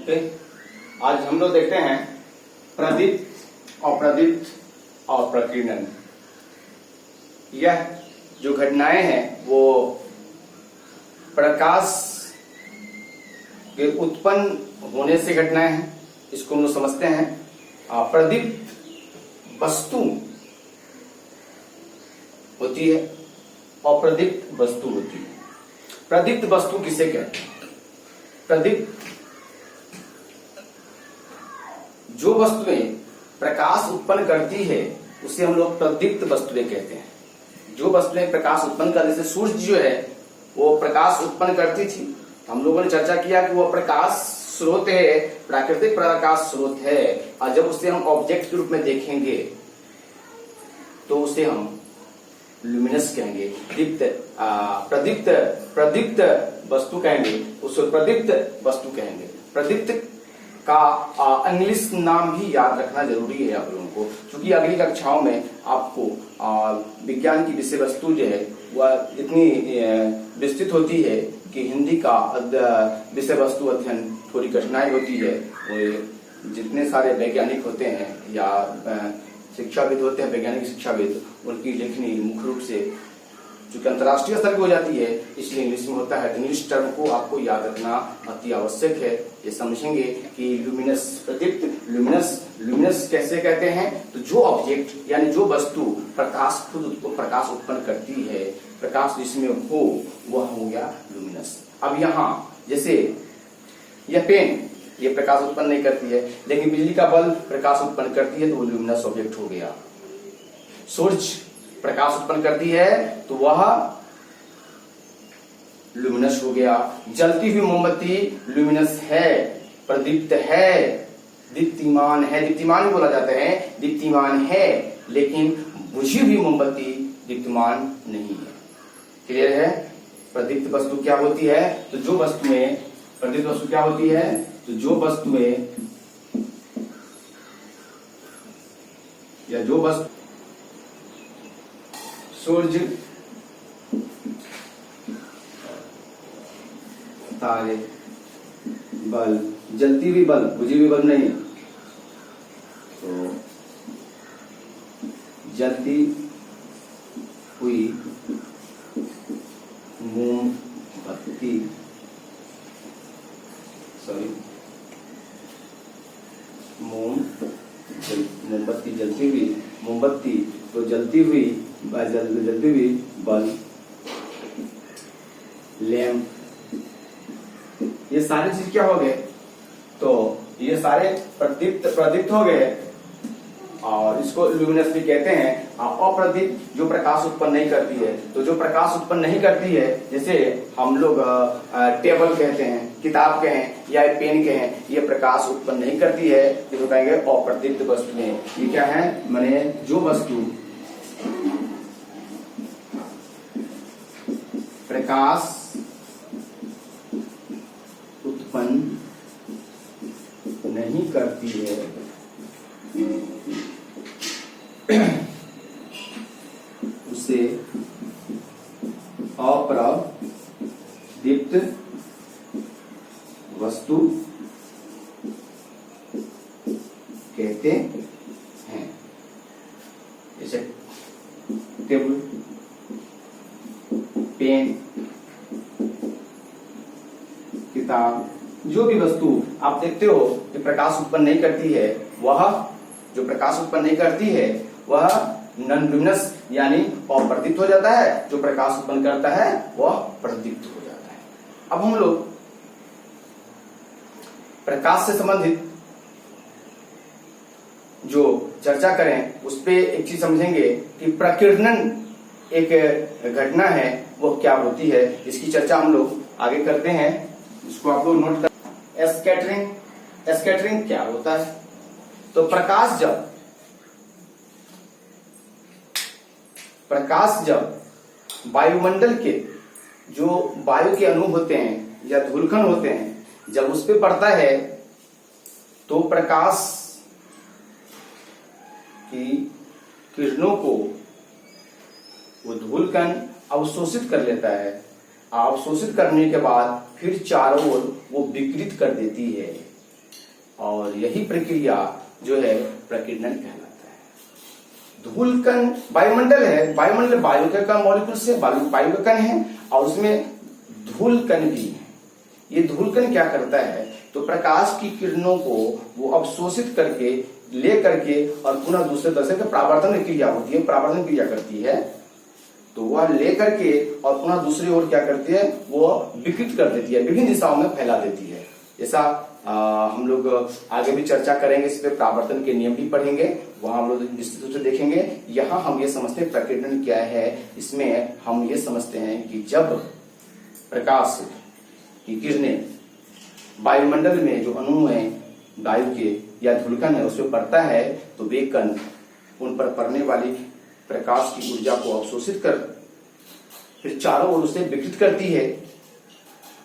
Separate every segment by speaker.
Speaker 1: Okay, आज हम लोग देखते हैं प्रदीप्त, अप्रदीप्त और प्रकीर्णन। यह जो घटनाएं हैं वो प्रकाश के उत्पन्न होने से घटनाएं हैं, इसको हम लोग समझते हैं। प्रदीप्त वस्तु होती है, अप्रदीप्त वस्तु होती है। प्रदीप्त वस्तु किसे कहते हैं? प्रदीप्त जो वस्तुएं प्रकाश उत्पन्न करती है उसे हम लोग प्रदीप्त वस्तुएं कहते हैं। जो वस्तुएं प्रकाश उत्पन्न कर, जैसे सूर्य जो है वो प्रकाश उत्पन्न करती थी, हम लोगों ने चर्चा किया कि वो प्रकाश स्रोत है, प्राकृतिक प्रकाश स्रोत है, और जब उसे हम ऑब्जेक्ट के रूप में देखेंगे तो उसे हम ल्यूमिनस कहेंगे, प्रदीप्त वस्तु कहेंगे, उसे प्रदीप्त वस्तु कहेंगे। प्रदीप्त का इंग्लिश नाम भी याद रखना जरूरी है आप लोगों को, क्योंकि अगली कक्षाओं में आपको विज्ञान की विषय वस्तु जो है वह इतनी विस्तृत होती है कि हिंदी का विषय वस्तु अध्ययन थोड़ी कठिनाई होती है। वो जितने सारे वैज्ञानिक होते हैं या शिक्षाविद होते हैं, वैज्ञानिक शिक्षाविद, उनकी लेखनी मुख्य रूप से चूंकि अंतर्राष्ट्रीय स्तर की हो जाती है इसलिए इंग्लिश में होता है। इंग्लिश टर्म को आपको याद रखना अति आवश्यक है। ये समझेंगे कि ल्यूमिनस, प्रदीप्त, ल्यूमिनस कैसे कहते हैं? तो जो ऑब्जेक्ट यानी जो वस्तु प्रकाश प्रकाश उत्पन्न करती है, प्रकाश जिसमें हो वह हो गया ल्यूमिनस। अब यहाँ जैसे यह पेन, ये प्रकाश उत्पन्न नहीं करती है, लेकिन बिजली का बल्ब प्रकाश उत्पन्न करती है तो वो ल्यूमिनस ऑब्जेक्ट हो गया। सूर्य प्रकाश उत्पन्न करती है तो वह ल्यूमिनस हो गया। जलती हुई मोमबत्ती ल्यूमिनस है, प्रदीप्त है, दीप्तिमान है, दीप्तिमान भी बोला जाता है, दीप्तिमान है, लेकिन बुझी हुई मोमबत्ती दीप्तिमान नहीं है। क्लियर है? प्रदीप्त वस्तु क्या होती है? तो जो वस्तुएं, प्रदीप्त वस्तु क्या होती है? तो जो वस्तुएं या जो वस्तु सूर्य, तारे, बल्ब, जलती हुई बल्ब, बुझी हुई बल्ब नहीं, तो जलती हुई मोमबत्ती, मोमबत्ती जलती हुई मोमबत्ती, तो जलती हुई बल्ब, लैंप, ये सारे चीज क्या हो गए? तो ये सारे प्रदीप्त हो गए और इसको ल्यूमिनस भी कहते हैं। अप्रदीप्त जो प्रकाश उत्पन्न नहीं करती है, तो जो प्रकाश उत्पन्न नहीं करती है, जैसे हम लोग टेबल कहते हैं, किताब कहें या पेन कहें, ये प्रकाश उत्पन्न नहीं करती है, इसको कहेंगे अप्रदीप्त वस्तुएं। ये क्या है? माने जो वस्तु प्रकाश उत्पन्न नहीं करती है उसे अप्रदीप्त वस्तु कहते हैं। जैसे टेबल, पेन, किताब, जो भी वस्तु आप देखते हो जो प्रकाश उत्पन्न नहीं करती है, वह जो प्रकाश उत्पन्न नहीं करती है वह नॉन ल्यूमिनस यानी अप्रदीप्त हो जाता है, जो प्रकाश उत्पन्न करता है वह प्रदीप्त हो जाता है। अब हम लोग प्रकाश से संबंधित जो चर्चा करें उस पे एक चीज समझेंगे कि प्रकीर्णन एक घटना है, वो क्या होती है, इसकी चर्चा हम लोग आगे करते हैं। इसको आप लोग नोट कर। स्कैटरिंग क्या होता है? तो प्रकाश जब वायुमंडल के जो वायु के अणु होते हैं या धूलकण होते हैं, जब उस पे पड़ता है तो प्रकाश की किरणों को वो धूलकण अवशोषित कर लेता है। अवशोषित करने के बाद फिर चारों ओर वो विकृत कर देती है। और यही प्रक्रिया जो है प्रकीर्णन कहलाता है। धूल कण वायुमंडल है, वायुमंडल वायु का मॉलिक्यूल से वायु का कण है और उसमें धूल कण भी है। ये धूल कण क्या करता है, तो प्रकाश की किरणों को वो अवशोषित करके ले करके और पुनः दूसरे तरह से परावर्तन क्रिया होती है, परावर्तन क्रिया करती है, तो वह ले करके और पुनः दूसरी ओर क्या करती है, वो विकृत कर देती है, विभिन्न दिशाओं में फैला देती है। जैसा हम लोग आगे भी चर्चा करेंगे, इस पे परावर्तन के नियम भी पढ़ेंगे, वहां हम लोग निश्चित रूप से देखेंगे। यहाँ हम ये समझते हैं प्रकीर्णन क्या है, इसमें हम ये समझते हैं कि जब प्रकाश की किरणें वायुमंडल में जो अणु है वायु के या धूलकण है उस पर पड़ता है, तो वे कण उन पर पड़ने वाली प्रकाश की ऊर्जा को अवशोषित कर फिर चारों ओर उसे विकृत करती है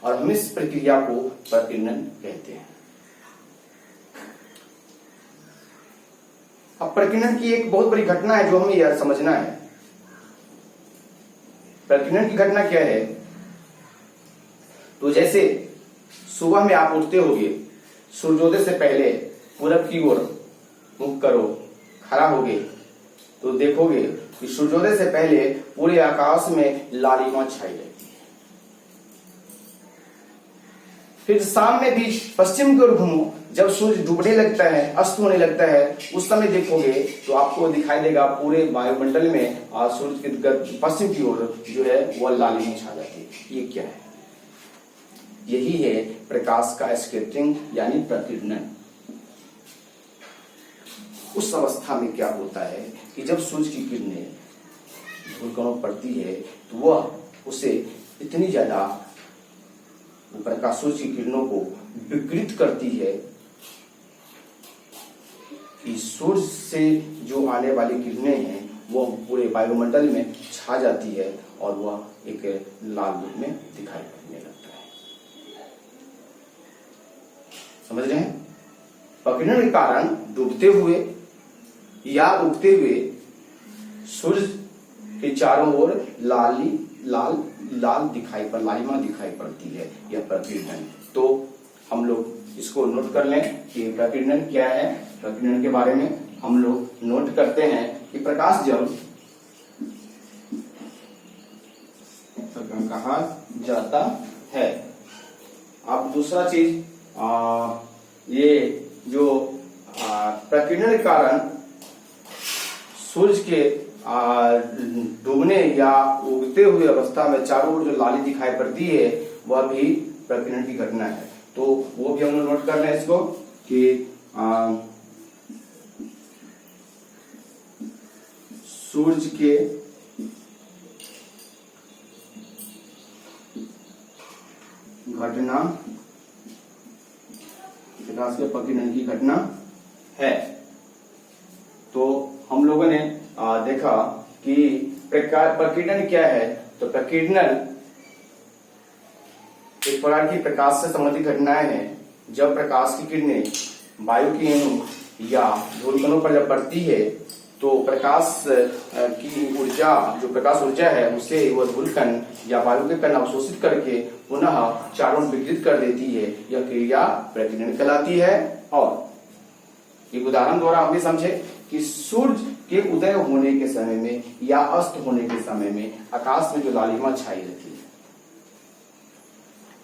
Speaker 1: और हम इस प्रक्रिया को प्रकीर्णन कहते हैं। अब प्रकीर्णन की एक बहुत बड़ी घटना है जो हमें यह समझना है। प्रकीर्णन की घटना क्या है, तो जैसे सुबह में आप उठते होगे, सूर्योदय से पहले पूरब की ओर मुख करो, खड़ा होगे तो देखोगे कि सूर्योदय से पहले पूरे आकाश में लालिमा छाई रहती है। फिर शाम में भी पश्चिम की ओर घूमो, जब सूर्य डूबने लगता है, अस्त होने लगता है, उस समय देखोगे तो आपको दिखाई देगा पूरे वायुमंडल में सूर्य के पश्चिम की ओर जो है वह लालिमा छा जाती है। ये क्या है, यही है प्रकाश का स्कैटरिंग यानी प्रकीर्णन। उस अवस्था में क्या होता है कि जब सूर्य की किरणें धूलकणों पर पड़ती है तो वह उसे इतनी ज्यादा प्रकाश सूर्य की किरणों को विकृत करती है कि सूर्य से जो आने वाली किरणें हैं वह पूरे वायुमंडल में छा जाती है और वह एक लाल रूप में दिखाई पड़ने लगता है। समझ रहे हैं? प्रकीर्णन के कारण डूबते हुए या उगते हुए सूर्य के चारों ओर लाल लालिमा दिखाई पड़ती है, यह प्रकीर्णन। तो हम लोग इसको नोट कर लें कि प्रकीर्णन क्या है। प्रकीर्णन के बारे में हम लोग नोट करते हैं कि प्रकाश जब कहा जाता है। अब दूसरा चीज ये जो प्रकीर्णन के कारण सूर्य के डूबने या उगते हुए अवस्था में चारों ओर जो लाली दिखाई पड़ती है वह भी प्रकीर्णन की घटना है। तो वो भी हम लोग नोट कर लें इसको कि सूर्य के घटना प्रकाश के प्रकीर्णन की घटना है। तो हम लोगों ने देखा कि प्रकीर्णन क्या है। तो प्रकीर्णन एक प्रकार की प्रकाश से संबंधित घटनाएं हैं। जब प्रकाश की किरणें वायु के अणु या धूलकणों पर जब पड़ती है तो प्रकाश की ऊर्जा, जो प्रकाश ऊर्जा है उसे वह धूलकण या वायु के कण अवशोषित करके पुनः चारों विकृत कर देती है। यह क्रिया प्रकीर्णन कहलाती है। और एक उदाहरण द्वारा हम भी समझे कि सूर्य के उदय होने के समय में या अस्त होने के समय में आकाश में जो लालिमा छाई रहती है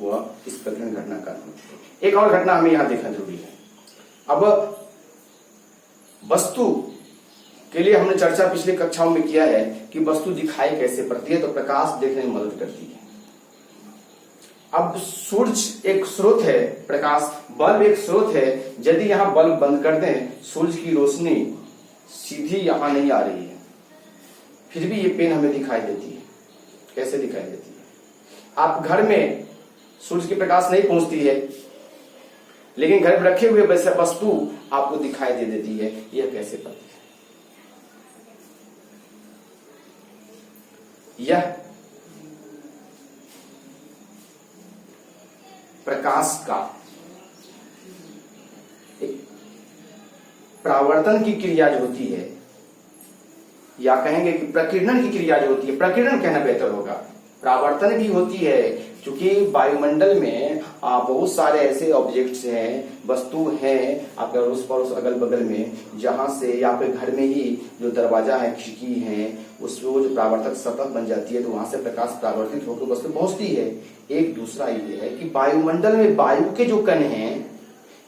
Speaker 1: वह इस प्रकीर्णन घटना का एक और घटना हमें यहां देखना जरूरी है। अब वस्तु के लिए हमने चर्चा पिछले कक्षाओं में किया है कि वस्तु दिखाई कैसे पड़ती है, तो प्रकाश देखने में मदद करती है। अब सूर्य एक स्रोत है, प्रकाश बल्ब एक स्रोत है। यदि यहां बल्ब बंद कर दें, सूर्य की रोशनी सीधी यहां नहीं आ रही है, फिर भी ये पेन हमें दिखाई देती है। कैसे दिखाई देती है? आप घर में सूर्य की प्रकाश नहीं पहुंचती है, लेकिन घर में रखे हुए वैसे वस्तु आपको दिखाई दे देती है। यह कैसे पड़ती है? यह प्रकाश का एक परावर्तन की क्रिया जो होती है, या कहेंगे कि प्रकीर्णन की क्रिया जो होती है, प्रकीर्णन कहना बेहतर होगा। परावर्तन भी होती है, क्योंकि वायुमंडल में बहुत सारे ऐसे ऑब्जेक्ट्स हैं, वस्तु हैं आपके अड़ोस पड़ोस अगल बगल में, जहां से या फिर घर में ही जो दरवाजा है, खिड़की है, उसमें वो जो परावर्तक सतह बन जाती है, तो वहां से प्रकाश परावर्तित होकर वस्तु पहुंचती है। एक दूसरा ये है कि वायुमंडल में वायु के जो कण हैं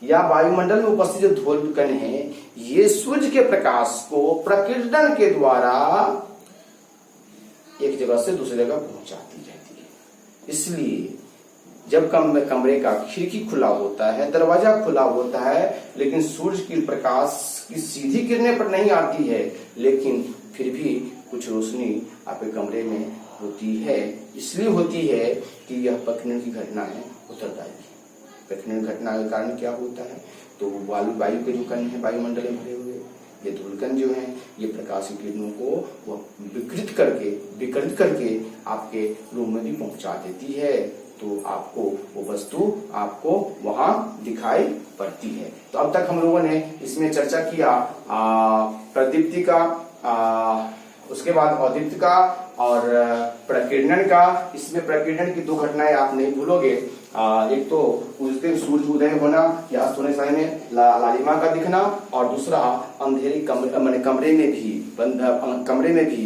Speaker 1: या वायुमंडल में उपस्थित जो धूल कण हैं, ये सूर्य के प्रकाश को प्रकीर्णन के द्वारा एक जगह से दूसरी जगह पहुंचाती रहती है। इसलिए जब कमरे का खिड़की खुला होता है, दरवाजा खुला होता है, लेकिन सूर्य की प्रकाश की सीधी किरणें पर नहीं आती है, लेकिन फिर भी कुछ रोशनी आपके कमरे में होती है। इसलिए होती है कि यह प्रकीर्णन की घटना है उत्तरदायी है। प्रकीर्णन घटना के कारण क्या होता है, तो वायु के जो कण है वायुमंडल में भरे हुए, ये धूलकण जो है, ये प्रकाश की किरणों को वो विकृत करके आपके रूम में भी पहुंचा देती है, तो आपको वो वस्तु आपको वहां दिखाई पड़ती है। तो अब तक हम लोगों ने इसमें चर्चा किया प्रदीप्ति का, उसके बाद औदीप्त का और प्रकीर्णन का। इसमें प्रकीर्णन की दो घटनाएं आप नहीं भूलोगे। एक तो उस दिन सूर्य उदय होना या अस्त होने समय में लालिमा का दिखना, और दूसरा अंधेरी कमरे में भी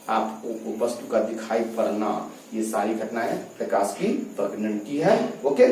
Speaker 1: आपको वस्तु का दिखाई पड़ना। ये सारी घटनाएं प्रकाश की प्रकीर्णन की है। ओके।